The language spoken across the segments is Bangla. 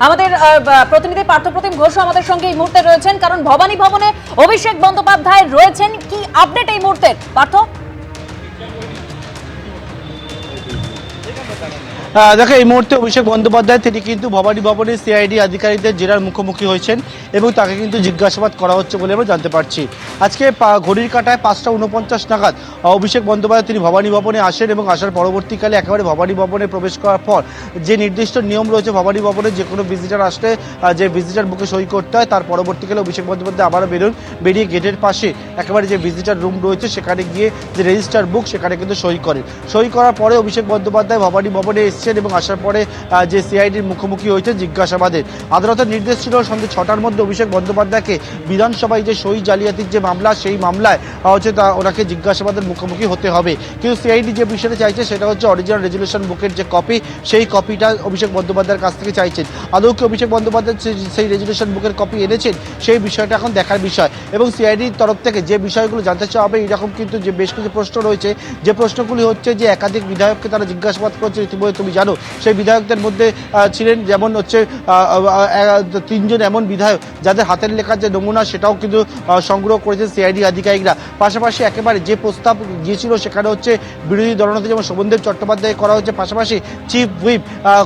আমাদের প্রতিনিধি পার্থপ্রতিম ঘোষ আমাদের সঙ্গে এই মুহূর্তে রয়েছেন, কারণ ভবানী ভবনে অভিষেক বন্দ্যোপাধ্যায় রয়েছেন। কি আপডেট এই মুহূর্তে পার্থ? দেখো, এই মুহূর্তে অভিষেক বন্দ্যোপাধ্যায় তিনি কিন্তু ভবানী ভবনে সিআইডি আধিকারিকদের জেরার মুখোমুখি হয়েছেন এবং তাকে কিন্তু জিজ্ঞাসাবাদ করা হচ্ছে বলে আমরা জানতে পারছি। আজকে ঘড়ির কাঁটায় 5:49 নাগাদ অভিষেক বন্দ্যোপাধ্যায় তিনি ভবানী ভবনে আসেন এবং আসার পরবর্তীকালে একেবারে ভবানী ভবনে প্রবেশ করার পর যে নির্দিষ্ট নিয়ম রয়েছে ভবানী ভবনে যে কোনো ভিজিটার আসলে যে ভিজিটার বুকে সই করতে হয়, তার পরবর্তীকালে অভিষেক বন্দ্যোপাধ্যায় আবারও বেরিয়ে গেটের পাশে একেবারে যে ভিজিটার রুম রয়েছে সেখানে গিয়ে যে রেজিস্টার বুক সেখানে কিন্তু সই করেন। সই করার পরে অভিষেক বন্দ্যোপাধ্যায় ভবানী ভবনে এবং আসার পরে যে সিআইডির মুখোমুখি হয়েছে জিজ্ঞাসাবাদের। আদালতের নির্দেশ ছিল সন্ধ্যে 6টার মধ্যে অভিষেক বন্দ্যোপাধ্যায়কে বিধানসভায় যে সই জালিয়াতির যে মামলা, সেই মামলায় হচ্ছে ওনাকে জিজ্ঞাসাবাদের মুখোমুখি হতে হবে। কিন্তু সিআইডি যে বিষয়টা চাইছে সেটা হচ্ছে অরিজিনাল রেজুলেশন বুকের যে কপি, সেই কপিটা অভিষেক বন্দ্যোপাধ্যায়ের কাছ থেকে চাইছেন। আদৌ কি অভিষেক বন্দ্যোপাধ্যায় সেই রেজুলেশন বুকের কপি এনেছেন, সেই বিষয়টা এখন দেখার বিষয়। এবং সিআইডির তরফ থেকে যে বিষয়গুলো জানতে চাওয়া হবে, এরকম কিন্তু যে বেশ কিছু প্রশ্ন রয়েছে, যে প্রশ্নগুলি হচ্ছে যে একাধিক বিধায়ককে তারা জিজ্ঞাসাবাদ করছে। ইতিমধ্যে তুমি জানো সেই বিধায়কদের মধ্যে ছিলেন যেমন হচ্ছে 3জন এমন বিধায়ক যাদের হাতের লেখার যে নমুনা সেটাও কিন্তু সংগ্রহ করেছেন সিআইডি আধিকারিকরা। পাশাপাশি একেবারে যে প্রস্তাব গিয়েছিল সেখানে হচ্ছে বিরোধী দলনেতা যেমন শোভনদেব চট্টোপাধ্যায় করা হচ্ছে, পাশাপাশি চিফ হুইপ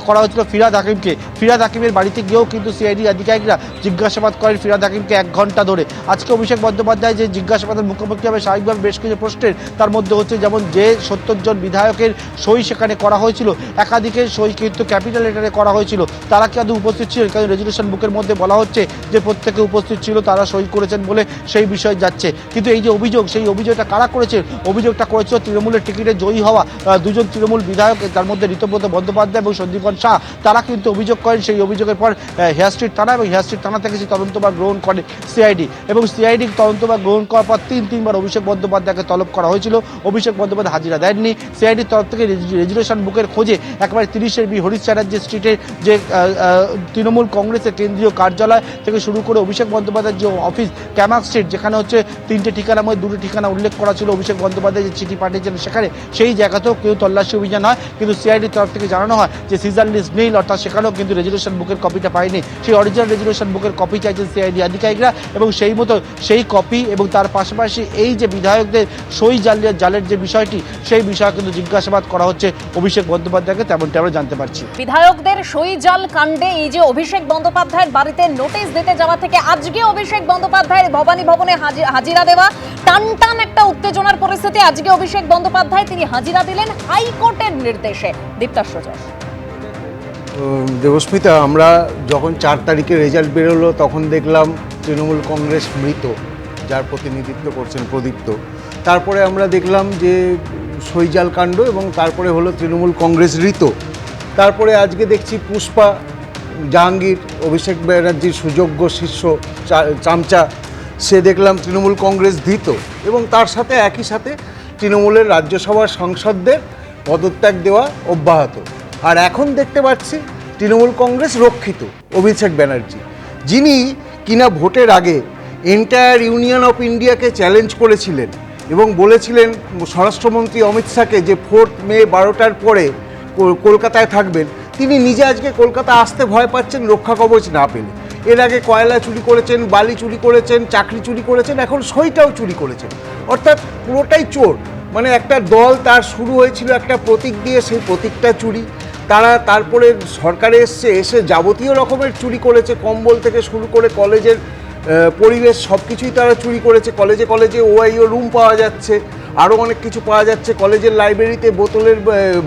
করা হচ্ছিল ফিরহাদ হাকিমকে। ফিরহাদ হাকিমের বাড়িতে গিয়েও কিন্তু সিআইডি আধিকারিকরা জিজ্ঞাসাবাদ করেন ফিরহাদ হাকিমকে 1 ঘন্টা ধরে। আজকে অভিষেক বন্দ্যোপাধ্যায় যে জিজ্ঞাসাবাদের মুখোমুখি হবে স্বাভাবিকভাবে বেশ কিছু প্রশ্নের, তার মধ্যে হচ্ছে যেমন যে 70 জন বিধায়কের সই সেখানে করা হয়েছিল, একাধিকের সই কিন্তু ক্যাপিটাল লেটারে করা হয়েছিল, তারা কি আদৌ উপস্থিত ছিলেন? কারণ রেজুলেশন বুকের মধ্যে বলা হচ্ছে যে প্রত্যেকে উপস্থিত ছিল, তারা সই করেছেন বলে সেই বিষয় যাচ্ছে। কিন্তু এই যে অভিযোগ, সেই অভিযোগটা কারা করেছেন? অভিযোগটা করেছিল তৃণমূলের টিকিটে জয়ী হওয়া 2জন তৃণমূল বিধায়ক, তার মধ্যে ঋতব্রত বন্দ্যোপাধ্যায় এবং সন্দীপন শাহ। তারা কিন্তু অভিযোগ করেন। সেই অভিযোগের পর হেয়ার স্ট্রিট থানা এবং হেয়ার স্ট্রিট থানা থেকে সেই তদন্তভার গ্রহণ করে সিআইডি এবং সিআইডি তদন্তভার গ্রহণ করার পর 3বার অভিষেক বন্দ্যোপাধ্যায়কে তলব করা হয়েছিল। অভিষেক বন্দ্যোপাধ্যায় হাজিরা দেননি। সিআইডির তরফ থেকে রেজুলেশন বুকের খোঁজে একেবারে 30 হরিশ চ্যাটার্জি স্ট্রিটের যে তৃণমূল কংগ্রেসের কেন্দ্রীয় কার্যালয় থেকে শুরু করে অভিষেক বন্দ্যোপাধ্যায়ের যে অফিস ক্যামাক স্ট্রিট, যেখানে হচ্ছে 3টে ঠিকানার মধ্যে 2টি ঠিকানা উল্লেখ করা ছিল অভিষেক বন্দ্যোপাধ্যায় যে চিঠি পাঠিয়েছেন, সেখানে সেই জায়গাতেও কেউ তল্লাশি অভিযান হয়। কিন্তু সিআইডির তরফ থেকে জানানো হয় যে সিজার লিস্ট নেই, অর্থাৎ সেখানেও কিন্তু রেজুলেশন বুকের কপিটা পায়নি। সেই অরিজিনাল রেজুলেশন বুকের কপি চাইছেন সিআইডি আধিকারিকরা এবং সেই মতো সেই কপি এবং তার পাশাপাশি এই যে বিধায়কদের সই জালের যে বিষয়টি, সেই বিষয়ে কিন্তু জিজ্ঞাসাবাদ করা হচ্ছে অভিষেক বন্দ্যোপাধ্যায়কে, তেমনটি আমরা জানতে পারছি। বিধায়কদের সই জাল কাণ্ডে এই যে অভিষেক বন্দ্যোপাধ্যায়ের বাড়িতে নোটিশ দিতে যাওয়া থেকে আজকে অভিষেক বন্দ্যোপাধ্যায়ের ভবানী ভবনে হাজিরা দেওয়া, টানটান একটা উত্তেজনার পরিস্থিতি। আজকে অভিষেক বন্দ্যোপাধ্যায় তিনি হাজিরা দিলেন হাইকোর্টের নির্দেশে। দীপ্তাশ্র জয়। দেবস্মিতা, আমরা যখন 4 তারিখে রেজাল্ট বেরোলো তখন দেখলাম তৃণমূল কংগ্রেস মৃত, যার প্রতিনিধিত্ব করছেন প্রদীপ্ত। তারপরে আমরা দেখলাম যে সইজাল কাণ্ড এবং তারপরে হলো তৃণমূল কংগ্রেস ঋত। তারপরে আজকে দেখছি পুষ্পা জাহাঙ্গীর, অভিষেক ব্যানার্জির সুযোগ্য শিষ্য চামচা, সে দেখলাম তৃণমূল কংগ্রেস ধৃত এবং তার সাথে একই সাথে তৃণমূলের রাজ্যসভার সাংসদদের পদত্যাগ দেওয়া অব্যাহত। আর এখন দেখতে পাচ্ছি তৃণমূল কংগ্রেস রক্ষিত অভিষেক ব্যানার্জি, যিনি কিনা ভোটের আগে এন্টায়ার ইউনিয়ন অফ ইন্ডিয়াকে চ্যালেঞ্জ করেছিলেন এবং বলেছিলেন স্বরাষ্ট্রমন্ত্রী অমিত শাহকে যে 4 মে 12টার পরে কলকাতায় থাকবেন। তিনি নিজে আজকে কলকাতা আসতে ভয় পাচ্ছেন রক্ষা কবচ না পেলে। এর আগে কয়লা চুরি করেছেন, বালি চুরি করেছেন, চাকরি চুরি করেছেন, এখন সইটাও চুরি করেছেন। অর্থাৎ পুরোটাই চোর। মানে একটা দল তার শুরু হয়েছিল একটা প্রতীক দিয়ে, সেই প্রতীকটা চুরি। তারা তারপরে সরকারে এসে যাবতীয় রকমের চুরি করেছে, কম্বল থেকে শুরু করে কলেজের পরিবেশ সব কিছুই তারা চুরি করেছে। কলেজে কলেজে ওআইও রুম পাওয়া যাচ্ছে, আরও অনেক কিছু পাওয়া যাচ্ছে। কলেজের লাইব্রেরিতে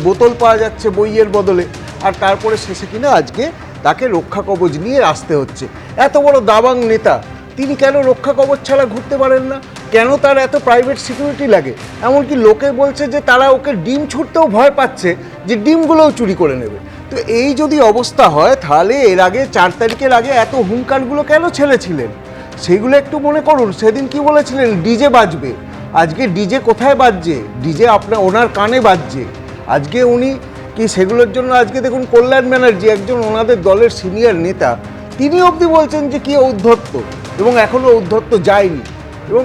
বোতল পাওয়া যাচ্ছে বইয়ের বদলে। আর তারপরে শেষে কিনা আজকে তাকে রক্ষা কবচ নিয়ে আসতে হচ্ছে। এত বড় দাবাং নেতা, তিনি কেন রক্ষা কবচ ছাড়া ঘুরতে পারেন না? কেন তার এত প্রাইভেট সিকিউরিটি লাগে? এমনকি লোকে বলছে যে তারা ওকে ডিম ছুটতেও ভয় পাচ্ছে, যে ডিমগুলোও চুরি করে নেবে। তো এই যদি অবস্থা হয়, তাহলে এর আগে 4 তারিখের আগে এত হুঙ্কারগুলো কেন ছেড়েছিলেন? সেইগুলো একটু মনে করুন। সেদিন কি বলেছিলেন? ডিজে বাজবে। আজকে ডিজে কোথায় বাজছে? ডিজে ওনার কানে বাজছে। আজকে উনি কি সেগুলোর জন্য আজকে দেখুন কল্যাণ ব্যানার্জি, একজন ওনাদের দলের সিনিয়র নেতা, তিনি অবধি বলছেন যে কি ঔদ্ধত্য, এবং এখনও ঔদ্ধত্য যায়নি। এবং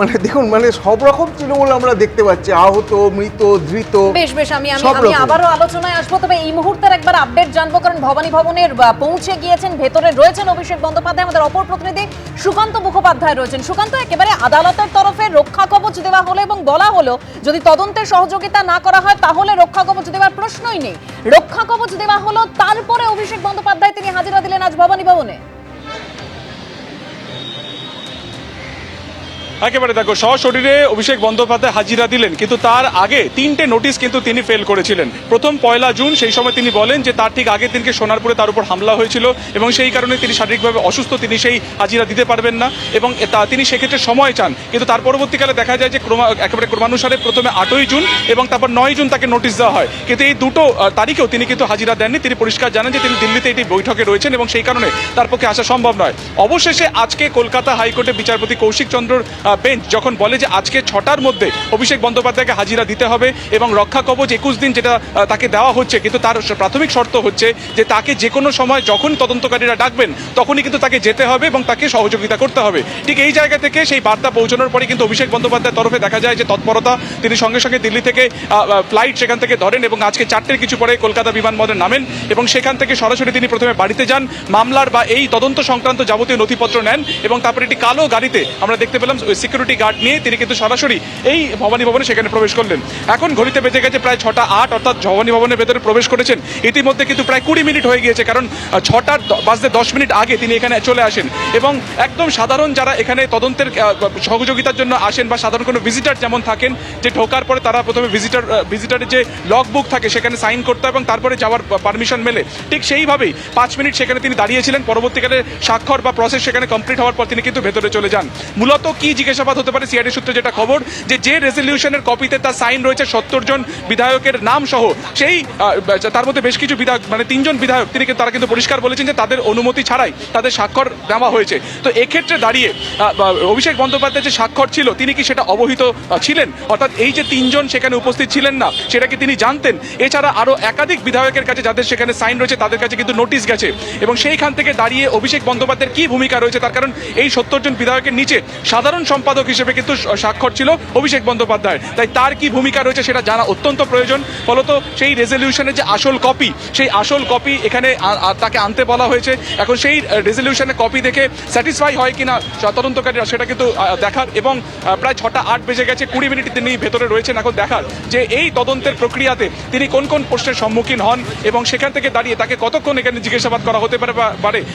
মানে দেখুন, মানে সব রকম তৃণমূল আমরা দেখতে পাচ্ছি, আহত, মৃত, ধৃত। বেশ আমি সব রকম। আবারও আলোচনায় আসবো, তবে এই মুহূর্তের একবার আপডেট জানবো, কারণ ভবানী ভবনের পৌঁছে গিয়েছেন, ভেতরে রয়েছেন অভিষেক বন্দ্যোপাধ্যায়। আমাদের অপর প্রতিনিধি সুকান্ত মুখোপাধ্যায় রয়েছেন। সুকান্ত, একেবারে আদালতের তরফে রক্ষা কবচ দেওয়া হলো এবং বলা হলো যদি তদন্তে সহযোগিতা না করা হয় তাহলে রক্ষা কবচ দেওয়ার প্রশ্নই নেই। রক্ষা কবচ দেওয়া হলো, তারপরে অভিষেক বন্দ্যোপাধ্যায় তিনি হাজিরা দিলেন আজ ভবানী ভবনে। একেবারে দেখো, সশরীরে অভিষেক বন্দ্যোপাধ্যায় হাজিরা দিলেন, কিন্তু তার আগে 3টে নোটিশ কিন্তু তিনি ফেল করেছিলেন। প্রথম 1 জুন, সেই সময় তিনি বলেন যে তার ঠিক আগের দিনকে সোনারপুরে তার উপর হামলা হয়েছিল এবং সেই কারণে তিনি শারীরিকভাবে অসুস্থ, তিনি সেই হাজিরা দিতে পারবেন না এবং তিনি সেক্ষেত্রে সময় চান। কিন্তু তার পরবর্তীকালে দেখা যায় যে একেবারে ক্রমানুসারে প্রথমে 8ই জুন এবং তারপর 9 জুন তাকে নোটিশ দেওয়া হয়, কিন্তু এই দুটো তারিখেও তিনি কিন্তু হাজিরা দেননি। তিনি পরিষ্কার জানান যে তিনি দিল্লিতে এটি বৈঠকে রয়েছেন এবং সেই কারণে তার পক্ষে আসা সম্ভব নয়। অবশেষে আজকে কলকাতা হাইকোর্টে বিচারপতি কৌশিক চন্দ্রর বেঞ্চ যখন বলে যে আজকে 6টার মধ্যে অভিষেক বন্দ্যোপাধ্যায়কে হাজিরা দিতে হবে এবং রক্ষা কবচ 21 দিন যেটা তাকে দেওয়া হচ্ছে, কিন্তু তার প্রাথমিক শর্ত হচ্ছে যে তাকে যে কোনো সময় যখন তদন্তকারীরা ডাকবেন তখনই কিন্তু তাকে যেতে হবে এবং তাকে সহযোগিতা করতে হবে। ঠিক এই জায়গা থেকে সেই বার্তা পৌঁছানোর পরে কিন্তু অভিষেক বন্দ্যোপাধ্যায়ের তরফে দেখা যায় যে তৎপরতা, তিনি সঙ্গে সঙ্গে দিল্লি থেকে ফ্লাইট সেখান থেকে ধরেন এবং আজকে 4টের কিছু পরে কলকাতা বিমানবন্দরে নামেন এবং সেখান থেকে সরাসরি তিনি প্রথমে বাড়িতে যান, মামলার বা এই তদন্ত সংক্রান্ত যাবতীয় নথিপত্র নেন এবং তারপরে একটি কালো গাড়িতে আমরা দেখতে পেলাম সিকিউরিটি গার্ড নিয়ে তিনি কিন্তু সরাসরি এই ভবানী ভবনে সেখানে প্রবেশ করলেন। এখন ঘড়িতে বেজে গেছে প্রায় 6:08, অর্থাৎ ভবানী ভবনের ভেতরে প্রবেশ করেছেন। ইতিমধ্যে কিন্তু প্রায় 20 মিনিট হয়ে গিয়েছে, কারণ 6:10 আগে তিনি এখানে চলে আসেন এবং একদম সাধারণ যারা এখানে তদন্তের সহযোগিতার জন্য আসেন বা সাধারণ কোনো ভিজিটার যেমন থাকেন, যে ঢোকার পরে তারা প্রথমে ভিজিটারের যে লগ বুক থাকে সেখানে সাইন করতে এবং তারপরে যাওয়ার পারমিশন মেলে, ঠিক সেইভাবেই 5 মিনিট সেখানে তিনি দাঁড়িয়েছিলেন। পরবর্তীকালে স্বাক্ষর বা প্রসেস সেখানে কমপ্লিট হওয়ার পর তিনি কিন্তু ভেতরে চলে যান। মূলত কি জিজ্ঞাসাবাদ হতে পারে, সিআইডি সূত্রে যেটা খবর যে রেজলিউশনের কপিতে তার সাইন রয়েছে 70 জন বিধায়কের নাম সহ, সেই তার মধ্যে বেশ কিছু বিধায়ক মানে 3 জন বিধায়ক তারা কিন্তু পরিষ্কার বলেছেন যে তাদের অনুমতি ছাড়াই তাদের স্বাক্ষর দেওয়া হয়েছে। তো এক্ষেত্রে দাঁড়িয়ে অভিষেক বন্দ্যোপাধ্যায় যে স্বাক্ষর ছিল তিনি কি সেটা অবহিত ছিলেন, অর্থাৎ এই যে 3 জন সেখানে উপস্থিত ছিলেন না সেটা কি তিনি জানতেন? এছাড়া আরো একাধিক বিধায়কের কাছে যাদের সেখানে সাইন রয়েছে তাদের কাছে কিন্তু নোটিশ গেছে এবং সেইখান থেকে দাঁড়িয়ে অভিষেক বন্দ্যোপাধ্যায়ের কি ভূমিকা রয়েছে, তার কারণ এই 70 জন বিধায়কের নিচে সাধারণ সম্পাদক হিসেবে কিন্তু স্বাক্ষর ছিল অভিষেক বন্দ্যোপাধ্যায়, তাই তার কি ভূমিকা রয়েছে সেটা জানা অত্যন্ত প্রয়োজন। ফলত সেই রেজলিউশনের যে আসল কপি, সেই আসল কপি এখানে তাকে আনতে বলা হয়েছে। এখন সেই রেজলিউশনের কপি দেখে স্যাটিসফাই হয় কিনা তদন্তকারীরা সেটা কিন্তু দেখার, এবং প্রায় 6:08 বেজে গেছে, 20 মিনিট তিনি ভেতরে রয়েছেন। এখন দেখার যে এই তদন্তের প্রক্রিয়াতে তিনি কোন কোন প্রশ্নের সম্মুখীন হন এবং সেখান থেকে দাঁড়িয়ে তাকে কতক্ষণ এখানে জিজ্ঞাসাবাদ করা হতে পারে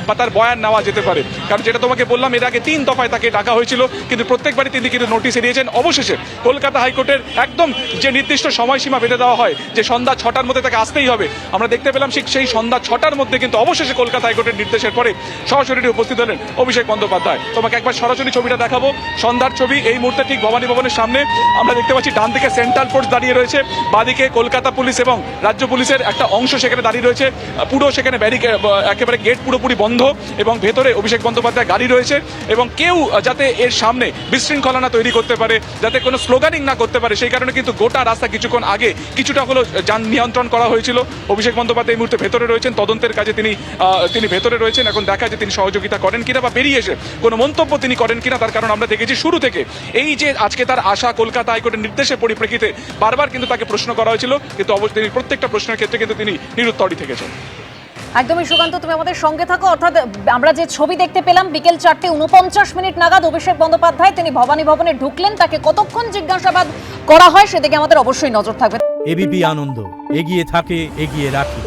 বা তার বয়ান নেওয়া যেতে পারে। কারণ যেটা তোমাকে বললাম, এর আগে 3 দফায় তাকে ডাকা হয়েছিল কিন্তু প্রত্যেকবারই তিনি কিন্তু নোটিশ এড়িয়েছেন। অবশেষে কলকাতা হাইকোর্টের একদম যে নির্দিষ্ট সময়সীমা বেঁধে দেওয়া হয় যে সন্ধ্যা 6টার মধ্যে তাকে আসতেই হবে, আমরা দেখতে পেলাম সেই সন্ধ্যা 6টার মধ্যে কিন্তু অবশেষে কলকাতা হাইকোর্টের নির্দেশের পরে সশরীরে উপস্থিত হলেন অভিষেক বন্দ্যোপাধ্যায়। তোমাকে একবার সরাসরি ছবিটা দেখাবো, সন্ধ্যার ছবি। এই মুহূর্তে ঠিক ভবানী ভবনের সামনে আমরা দেখতে পাচ্ছি ডান দিকে সেন্ট্রাল ফোর্স দাঁড়িয়ে রয়েছে, বাঁদিকে কলকাতা পুলিশ এবং রাজ্য পুলিশের একটা অংশ সেখানে দাঁড়িয়ে রয়েছে। পুরো সেখানে একেবারে গেট পুরোপুরি বন্ধ এবং ভেতরে অভিষেক বন্দ্যোপাধ্যায় গাড়ি রয়েছে এবং কেউ যাতে এর সামনে বিশৃঙ্খলা না তৈরি করতে পারে, যাতে কোনো স্লোগানিং না করতে পারে, সেই কারণে কিন্তু গোটা রাস্তা কিছুক্ষণ আগে কিছুটা হলো যান নিয়ন্ত্রণ করা হয়েছিল। অভিষেক বন্দ্যোপাধ্যায় এই মুহূর্তে ভেতরে রয়েছেন, তদন্তের কাজে তিনি ভেতরে রয়েছেন। এখন দেখা যে তিনি সহযোগিতা করেন কিনা বা বেরিয়ে এসে কোনো মন্তব্য তিনি করেন কিনা, তার কারণ আমরা দেখেছি শুরু থেকে এই যে আজকে তার আশা কলকাতা হাইকোর্টের নির্দেশের পরিপ্রেক্ষিতে বারবার কিন্তু তাকে প্রশ্ন করা হয়েছিল, কিন্তু তিনি প্রত্যেকটা প্রশ্নের ক্ষেত্রে কিন্তু তিনি নিরুত্তরই থেকেছেন। একদমই সুকান্ত, তুমি আমাদের সঙ্গে থাকো। অর্থাৎ আমরা যে ছবি দেখতে পেলাম বিকেল 4:49 নাগাদ অভিষেক বন্দ্যোপাধ্যায় তিনি ভবানী ভবনে ঢুকলেন, তাকে কতক্ষণ জিজ্ঞাসাবাদ করা হয় সেদিকে আমাদের অবশ্যই নজর থাকবে। এবিপি আনন্দ, এগিয়ে থাকে, এগিয়ে রাখে।